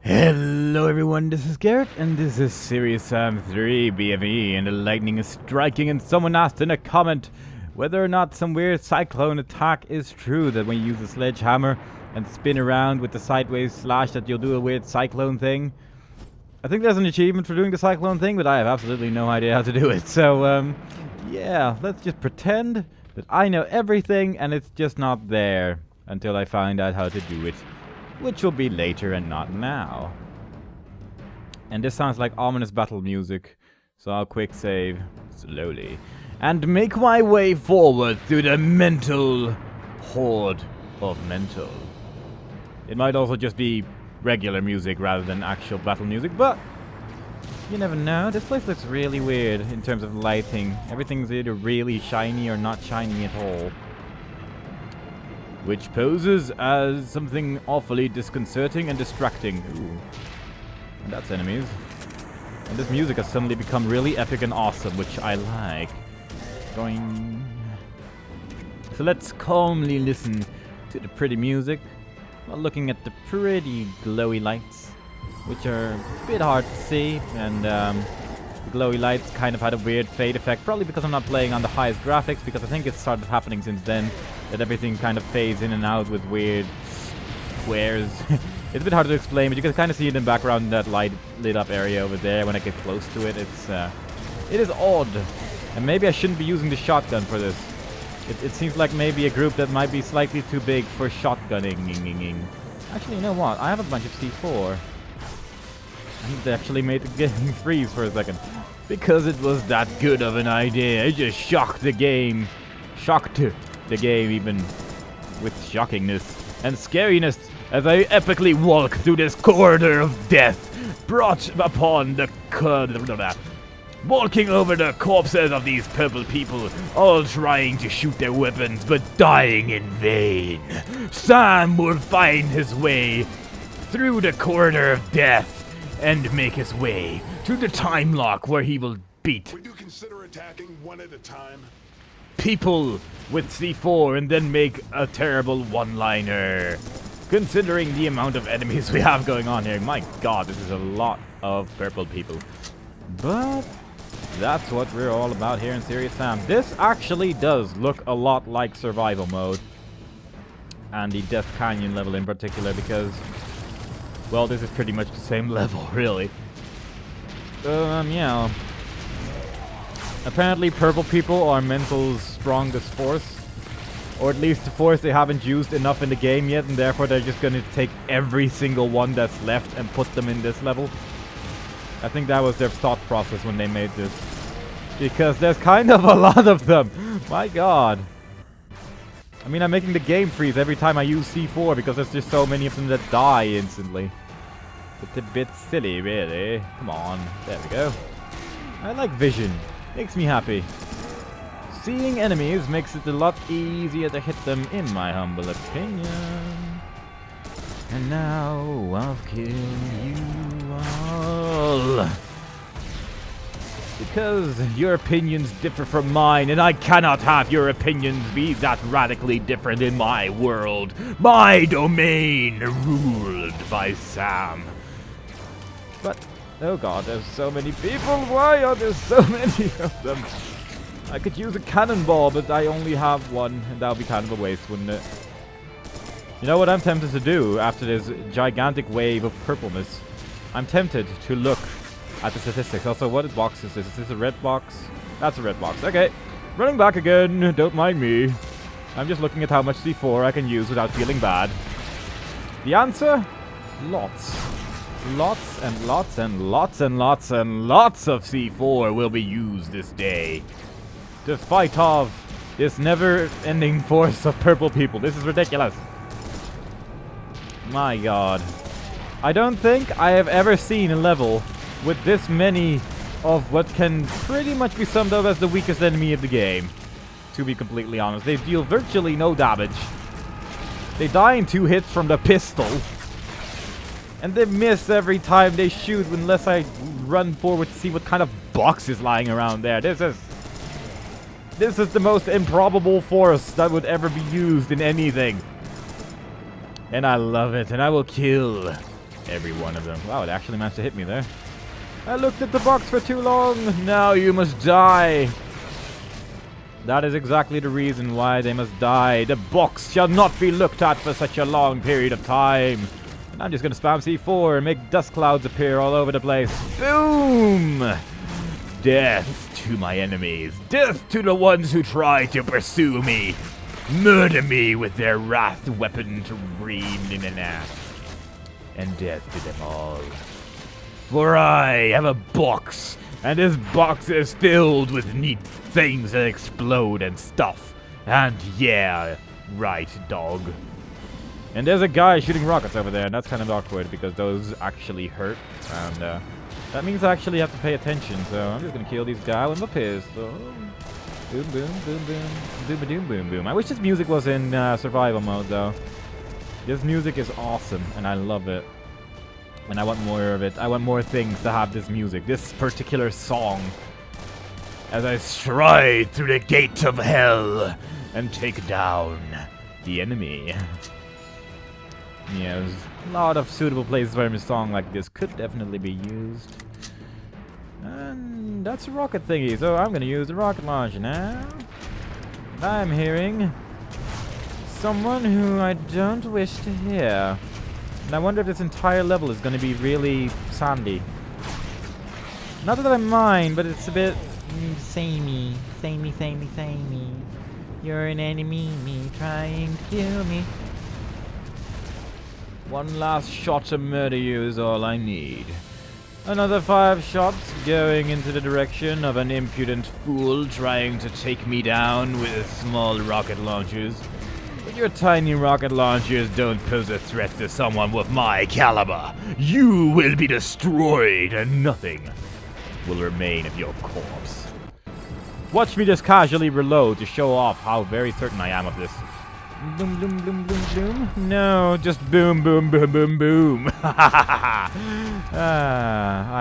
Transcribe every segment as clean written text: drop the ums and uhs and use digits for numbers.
Hello everyone, this is Garrett, and this is Series 3 BFE, and the lightning is striking, and someone asked in a comment whether or not some weird cyclone attack is true, that when you use a sledgehammer and spin around with the sideways slash that you'll do a weird cyclone thing. I think there's an achievement for doing the cyclone thing, but I have absolutely no idea how to do it, so yeah, let's just pretend that I know everything and it's just not there until I find out how to do it. Which will be later and not now. And this sounds like ominous battle music, so I'll quick save slowly and make my way forward through the mental horde of mental. It might also just be regular music rather than actual battle music, but you never know. This place looks really weird in terms of lighting. Everything's either really shiny or not shiny at all, which poses as something awfully disconcerting and distracting. Ooh. And that's enemies. And this music has suddenly become really epic and awesome, which I like. Going. So let's calmly listen to the pretty music while looking at the pretty glowy lights, which are a bit hard to see. And the glowy lights kind of had a weird fade effect, probably because I'm not playing on the highest graphics, because I think it started happening since then, that everything kind of fades in and out with weird squares. It's a bit hard to explain, but you can kind of see it in the background in that lit up area over there when I get close to it. It is odd. And maybe I shouldn't be using the shotgun for this. It seems like maybe a group that might be slightly too big for shotgunning. Actually, you know what? I have a bunch of C4. And they actually made the game freeze for a second, because it was that good of an idea. It just shocked the game. Shocked the game even with shockingness and scariness as I epically walk through this corridor of death, brought upon the walking over the corpses of these purple people, all trying to shoot their weapons but dying in vain. Sam will find his way through the corridor of death and make his way to the time lock where he will beat. Would you consider attacking one at a time? People with C4 and then make a terrible one-liner. Considering the amount of enemies we have going on here, my god, this is a lot of purple people. But that's what we're all about here in Serious Sam. This actually does look a lot like survival mode, and the Death Canyon level in particular, because, well, this is pretty much the same level, really. Yeah. Apparently purple people are mental's strongest force. Or at least the force they haven't used enough in the game yet, and therefore they're just gonna take every single one that's left and put them in this level. I think that was their thought process when they made this. Because there's kind of a lot of them. My god. I mean, I'm making the game freeze every time I use C4 because there's just so many of them that die instantly. It's a bit silly, really. Come on. There we go. I like vision. Makes me happy. Seeing enemies makes it a lot easier to hit them, in my humble opinion. And now I've killed you all. Because your opinions differ from mine, and I cannot have your opinions be that radically different in my world. My domain ruled by Sam. But, oh god, there's so many people. Why are there so many of them? I could use a cannonball, but I only have one, and that would be kind of a waste, wouldn't it? You know what I'm tempted to do after this gigantic wave of purpleness? I'm tempted to look at the statistics. Also, what box is this? Is this a red box? That's a red box. Okay. Running back again. Don't mind me. I'm just looking at how much C4 I can use without feeling bad. The answer? Lots. Lots and lots and lots and lots and lots of C4 will be used this day to fight off this never-ending force of purple people. This is ridiculous. My god. I don't think I have ever seen a level with this many of what can pretty much be summed up as the weakest enemy of the game. To be completely honest. They deal virtually no damage. They die in 2 hits from the pistol. And they miss every time they shoot unless I run forward to see what kind of box is lying around there. This is the most improbable force that would ever be used in anything. And I love it. And I will kill Every one of them. Wow, it actually managed to hit me there. I looked at the box for too long. Now you must die. That is exactly the reason why they must die. The box shall not be looked at for such a long period of time. And I'm just going to spam C4 and make dust clouds appear all over the place. Boom! Death to my enemies. Death to the ones who try to pursue me. Murder me with their wrath weapon to breathe in an ass. And death to them all. For I have a box, and this box is filled with neat things that explode and stuff. And yeah, right, dog. And there's a guy shooting rockets over there, and that's kind of awkward because those actually hurt. And that means I actually have to pay attention, so I'm just gonna kill these guys with my pistol. Boom, boom, boom, boom, boom, boom, boom, boom. I wish this music was in survival mode, though. This music is awesome, and I love it. And I want more of it. I want more things to have this music, this particular song. As I stride through the gate of hell and take down the enemy. Yeah, there's a lot of suitable places where a song like this could definitely be used. And that's a rocket thingy, so I'm gonna use the rocket launcher now. I'm hearing someone who I don't wish to hear. And I wonder if this entire level is going to be really sandy. Not that I mind, but it's a bit samey. Samey, samey, samey. You're an enemy, me trying to kill me. One last shot to murder you is all I need. Another 5 shots going into the direction of an impudent fool trying to take me down with small rocket launchers. But your tiny rocket launchers don't pose a threat to someone with my caliber. You will be destroyed and nothing will remain of your corpse. Watch me just casually reload to show off how very certain I am of this. Boom, boom, boom, boom, boom. No, just boom, boom, boom, boom, boom. I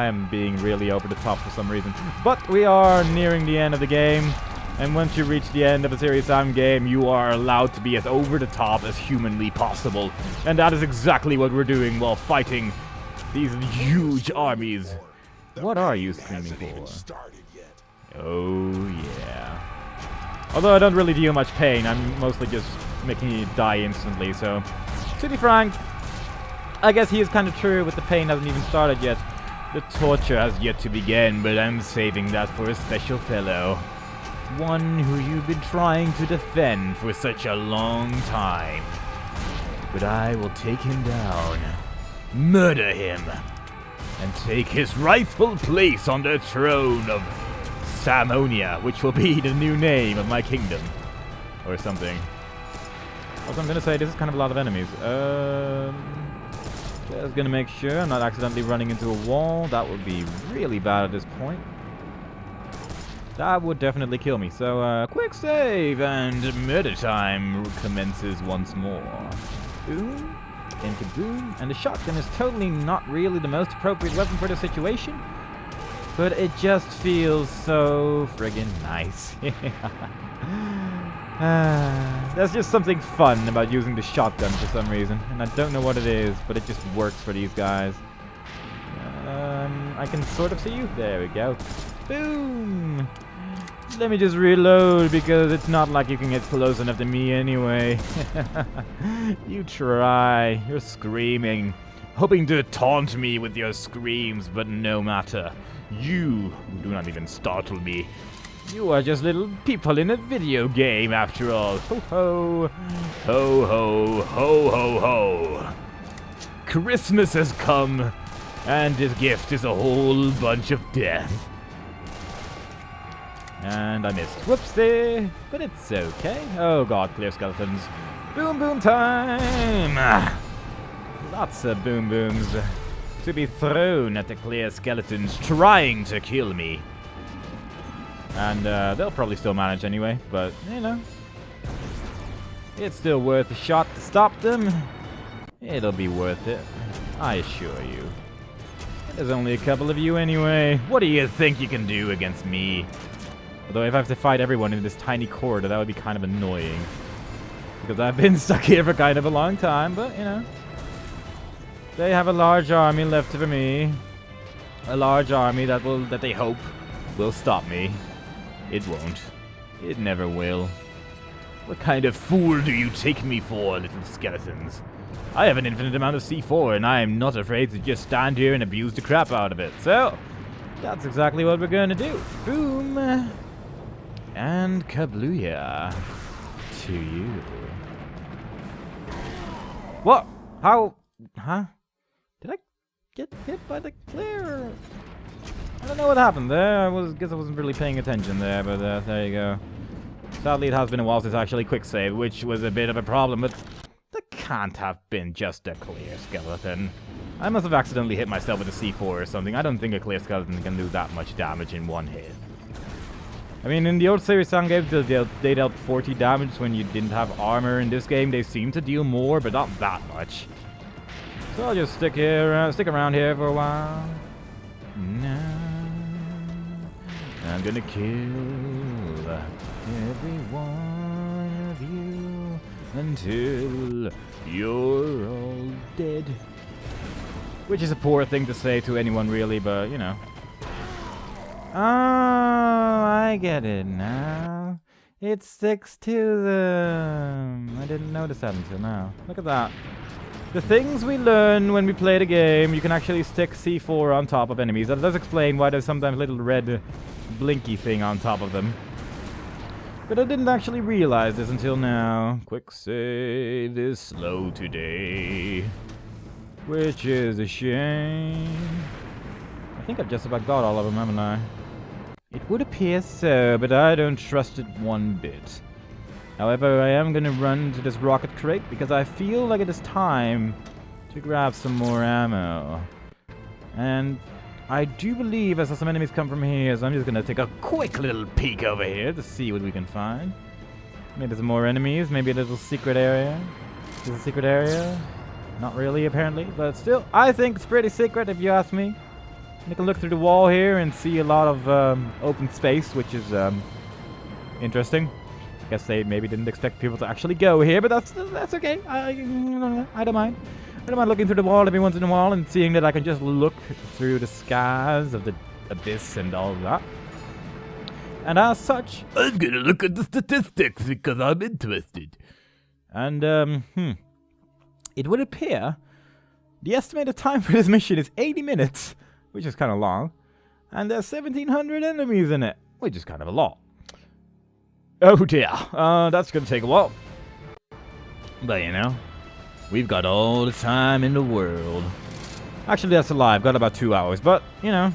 am being really over the top for some reason. But we are nearing the end of the game. And once you reach the end of a Serious Sam game, you are allowed to be as over the top as humanly possible. And that is exactly what we're doing while fighting these huge armies. What are you screaming for? Oh, yeah. Although I don't really deal much pain, I'm mostly just making you die instantly, so... To be frank, I guess he is kind of true, but the pain hasn't even started yet. The torture has yet to begin, but I'm saving that for a special fellow. One who you've been trying to defend for such a long time. But I will take him down, murder him, and take his rightful place on the throne of Samonia, which will be the new name of my kingdom. Or something. Also, I'm gonna say this is kind of a lot of enemies. Just gonna make sure I'm not accidentally running into a wall. That would be really bad at this point. That would definitely kill me. So, quick save and murder time commences once more. Boom, and kaboom. And the shotgun is totally not really the most appropriate weapon for the situation, but it just feels so friggin' nice. There's just something fun about using the shotgun for some reason, and I don't know what it is, but it just works for these guys. I can sort of see you. There we go. Boom! Let me just reload, because it's not like you can get close enough to me anyway. You try. You're screaming, hoping to taunt me with your screams, but no matter. You do not even startle me. You are just little people in a video game, after all. Ho ho! Ho ho! Ho ho ho! Christmas has come, and his gift is a whole bunch of death. And I missed. Whoopsie! But it's okay. Oh god, clear skeletons. Boom boom time! Lots of boom booms to be thrown at the clear skeletons trying to kill me. And they'll probably still manage anyway, but, you know. It's still worth a shot to stop them. It'll be worth it, I assure you. There's only a couple of you anyway. What do you think you can do against me? Although if I have to fight everyone in this tiny corridor, that would be kind of annoying. Because I've been stuck here for kind of a long time, but, you know. They have a large army left for me. A large army that they hope will stop me. It won't. It never will. What kind of fool do you take me for, little skeletons? I have an infinite amount of C4, and I am not afraid to just stand here and abuse the crap out of it. So, that's exactly what we're gonna do. Boom! And kablooya to you. What? How? Huh? Did I get hit by the clear? I don't know what happened there. Guess I wasn't really paying attention there, but there you go. Sadly, it has been a while since I actually quick saved, which was a bit of a problem, but that can't have been just a clear skeleton. I must have accidentally hit myself with a C4 or something. I don't think a clear skeleton can do that much damage in one hit. I mean, in the old Series Sound games, they dealt 40 damage when you didn't have armor. In this game, they seem to deal more, but not that much. So I'll just stick around here for a while. Now, I'm gonna kill every one of you until you're all dead. Which is a poor thing to say to anyone, really, but, you know. Oh, I get it now. It sticks to them. I didn't notice that until now. Look at that. The things we learn when we play the game, you can actually stick C4 on top of enemies. That does explain why there's sometimes a little red blinky thing on top of them. But I didn't actually realize this until now. Quick save is slow today. Which is a shame. I think I've just about got all of them, haven't I? It would appear so, but I don't trust it one bit. However, I am gonna run to this rocket crate because I feel like it is time to grab some more ammo. And I do believe I saw some enemies come from here, so I'm just gonna take a quick little peek over here to see what we can find. Maybe some more enemies, maybe a little secret area. Is this a secret area? Not really, apparently, but still, I think it's pretty secret if you ask me. You can look through the wall here and see a lot of open space, which is interesting. I guess they maybe didn't expect people to actually go here, but that's okay. I don't mind. I don't mind looking through the wall every once in a while and seeing that I can just look through the skies of the abyss and all that. And as such, I'm gonna look at the statistics because I'm interested. And it would appear the estimated time for this mission is 80 minutes, which is kind of long, and there's 1,700 enemies in it, which is kind of a lot. Oh dear, that's gonna take a while. But you know, we've got all the time in the world. Actually, that's a lie. I've got about 2 hours, but you know,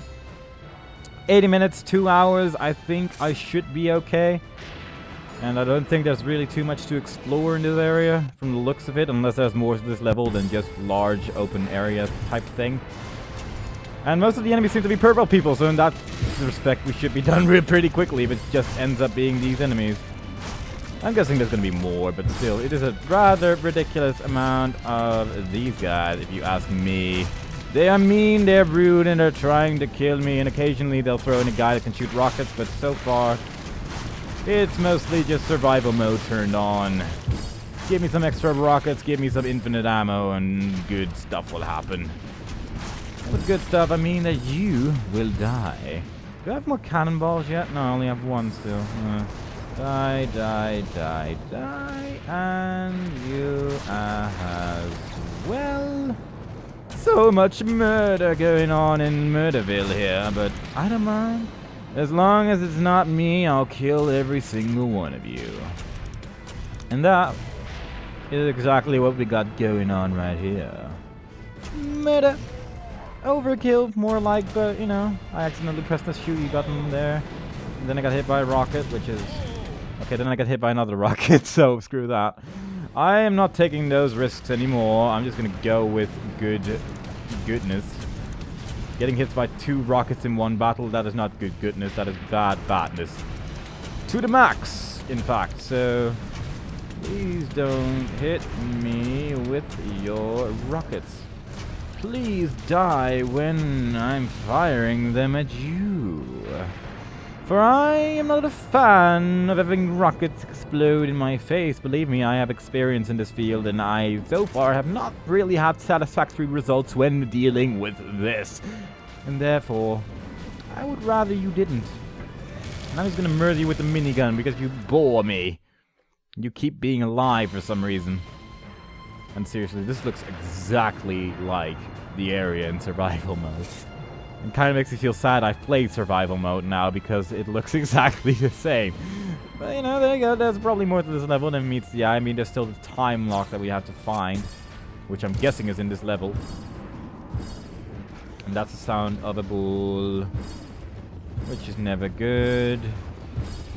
80 minutes, 2 hours, I think I should be okay. And I don't think there's really too much to explore in this area from the looks of it, unless there's more to this level than just large open area type thing. And most of the enemies seem to be purple people, so in that respect we should be done pretty quickly if it just ends up being these enemies. I'm guessing there's going to be more, but still, it is a rather ridiculous amount of these guys, if you ask me. They are mean, they're rude, and they're trying to kill me, and occasionally they'll throw in a guy that can shoot rockets, but so far, it's mostly just survival mode turned on. Give me some extra rockets, give me some infinite ammo, and good stuff will happen. With good stuff, I mean that you will die. Do I have more cannonballs yet? No, I only have one still. Die, die, die, die, and you as well. So much murder going on in Murderville here, but I don't mind. As long as it's not me, I'll kill every single one of you. And that is exactly what we got going on right here. Murder. Overkill, more like, but, you know, I accidentally pressed the shoot button there. And then I got hit by a rocket, which is... Okay, then I got hit by another rocket, so screw that. I am not taking those risks anymore. I'm just gonna go with goodness. Getting hit by 2 rockets in one battle, that is not good goodness, that is bad badness. To the max, in fact, so... Please don't hit me with your rockets. Please die when I'm firing them at you. For I am not a fan of having rockets explode in my face. Believe me, I have experience in this field, and I, so far, have not really had satisfactory results when dealing with this. And therefore, I would rather you didn't. And I'm just gonna murder you with the minigun because you bore me. You keep being alive for some reason. And seriously, this looks exactly like the area in survival mode. It kind of makes me feel sad I've played survival mode now because it looks exactly the same. But you know, there you go. There's probably more to this level than meets the eye. I mean, there's still the time lock that we have to find, which I'm guessing is in this level. And that's the sound of a bull, which is never good.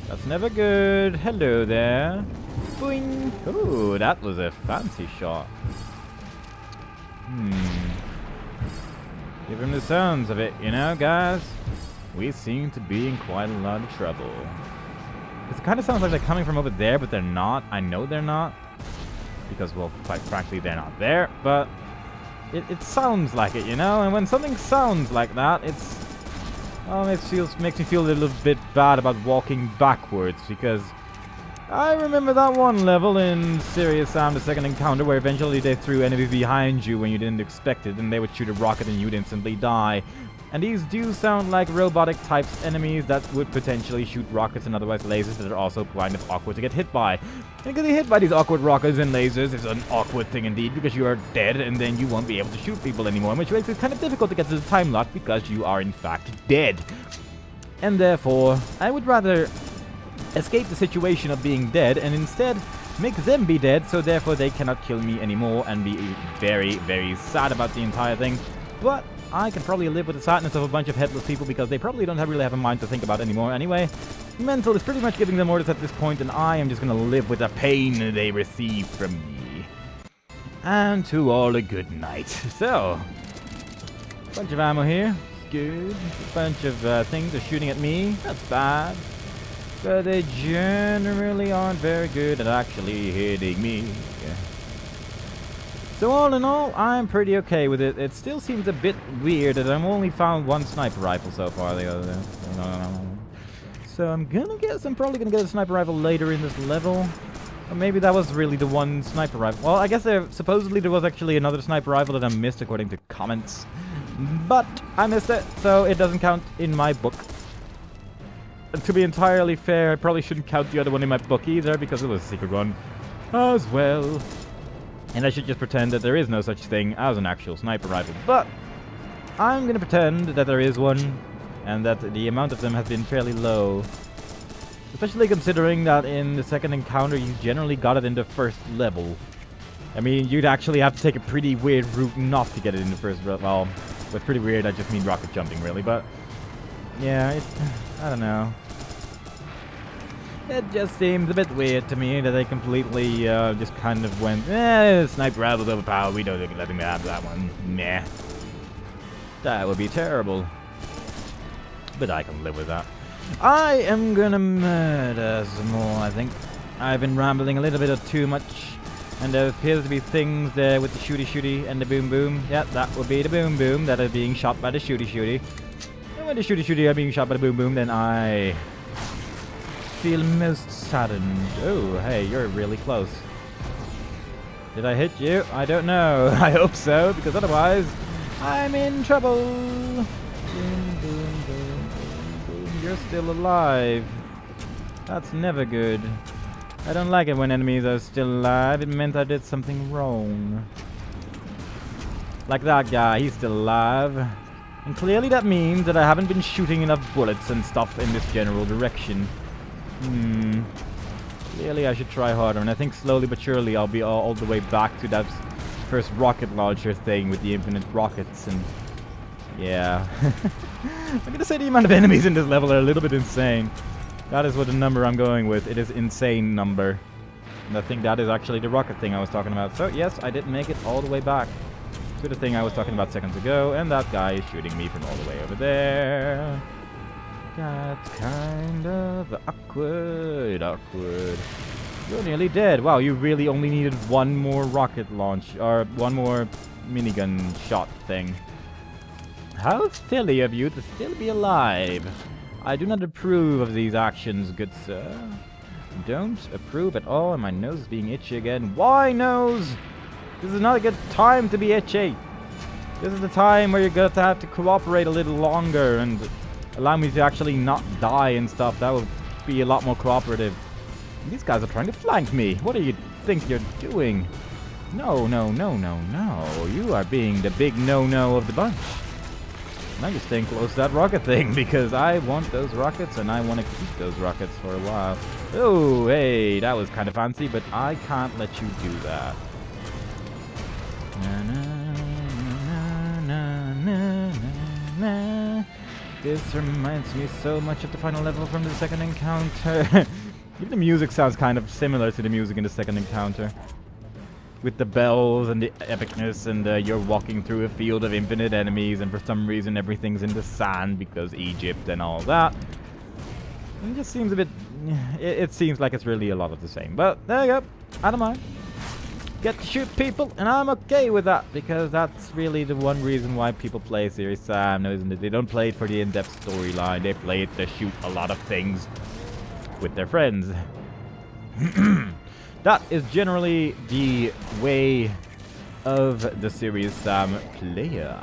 That's never good. Hello there. Boing. Ooh, that was a fancy shot. Give him the sounds of it, you know, guys? We seem to be in quite a lot of trouble. It kind of sounds like they're coming from over there, but they're not. I know they're not. Because, well, quite frankly, they're not there. But it sounds like it, you know? And when something sounds like that, it's... Oh, it makes me feel a little bit bad about walking backwards, because... I remember that one level in Serious Sam, the second encounter, where eventually they threw enemies behind you when you didn't expect it, and they would shoot a rocket and you'd instantly die. And these do sound like robotic types enemies that would potentially shoot rockets and otherwise lasers that are also kind of awkward to get hit by. And getting hit by these awkward rockets and lasers is an awkward thing indeed, because you are dead and then you won't be able to shoot people anymore, which makes it kind of difficult to get to the time lock because you are in fact dead. And therefore, I would rather escape the situation of being dead and instead make them be dead, so therefore they cannot kill me anymore and be very, very sad about the entire thing. But I can probably live with the sadness of a bunch of headless people because they probably don't really have a mind to think about anymore anyway. Mental is pretty much giving them orders at this point, and I am just gonna live with the pain they receive from me. And to all a good night. So, bunch of ammo here. Good. A bunch of things are shooting at me. That's bad. But they generally aren't very good at actually hitting me. Yeah. So all in all, I'm pretty okay with it. It still seems a bit weird that I've only found one sniper rifle so far. So I'm probably gonna get a sniper rifle later in this level. Or maybe that was really the one sniper rifle. Well, I guess supposedly there was actually another sniper rifle that I missed according to comments. But I missed it, so it doesn't count in my book. To be entirely fair, I probably shouldn't count the other one in my book either, because it was a secret one as well. And I should just pretend that there is no such thing as an actual sniper rifle. But I'm gonna pretend that there is one, and that the amount of them has been fairly low. Especially considering that in the second encounter, you generally got it in the first level. I mean, you'd actually have to take a pretty weird route not to get it in the first level. Well, with pretty weird, I just mean rocket jumping, really. But yeah, I don't know. It just seems a bit weird to me that they completely just kind of went, sniper rifle's overpowered, we don't let him have that one. Nah. That would be terrible. But I can live with that. I am gonna murder some more, I think. I've been rambling a little bit of too much. And there appears to be things there with the shooty and the boom boom. Yeah, that would be the boom boom that are being shot by the shooty. And when the shooty are being shot by the boom boom, then I feel most saddened. Oh, hey, you're really close. Did I hit you? I don't know. I hope so, because otherwise I'm in trouble. Boom, boom, boom, boom, boom. You're still alive. That's never good. I don't like it when enemies are still alive. It meant I did something wrong. Like that guy, he's still alive. And clearly that means that I haven't been shooting enough bullets and stuff in this general direction. Clearly I should try harder, and I think slowly but surely I'll be all the way back to that first rocket launcher thing with the infinite rockets, and yeah. I'm gonna say the amount of enemies in this level are a little bit insane. That is what the number I'm going with. It is insane number. And I think that is actually the rocket thing I was talking about. So yes, I did make it all the way back to the thing I was talking about seconds ago, and that guy is shooting me from all the way over there. That's kind of awkward. You're nearly dead. Wow, you really only needed one more rocket launch, or one more minigun shot thing. How silly of you to still be alive. I do not approve of these actions, good sir. Don't approve at all, and my nose is being itchy again. Why, nose? This is not a good time to be itchy. This is the time where you're going to have to cooperate a little longer and allow me to actually not die and stuff. That would be a lot more cooperative. These guys are trying to flank me. What do you think you're doing? No, no, no, no, no. You are being the big no-no of the bunch. And I'm just staying close to that rocket thing because I want those rockets and I want to keep those rockets for a while. Oh, hey, that was kind of fancy, but I can't let you do that. Na, na, na, na, na, na, na. This reminds me so much of the final level from the second encounter. Even the music sounds kind of similar to the music in the second encounter. With the bells and the epicness, and you're walking through a field of infinite enemies, and for some reason everything's in the sand because Egypt and all that. It just seems a bit... It seems like it's really a lot of the same. But there you go. I don't mind. Get to shoot people, and I'm okay with that, because that's really the one reason why people play Serious Sam, isn't it? They don't play it for the in-depth storyline. They play it to shoot a lot of things with their friends. That is generally the way of the Serious Sam player.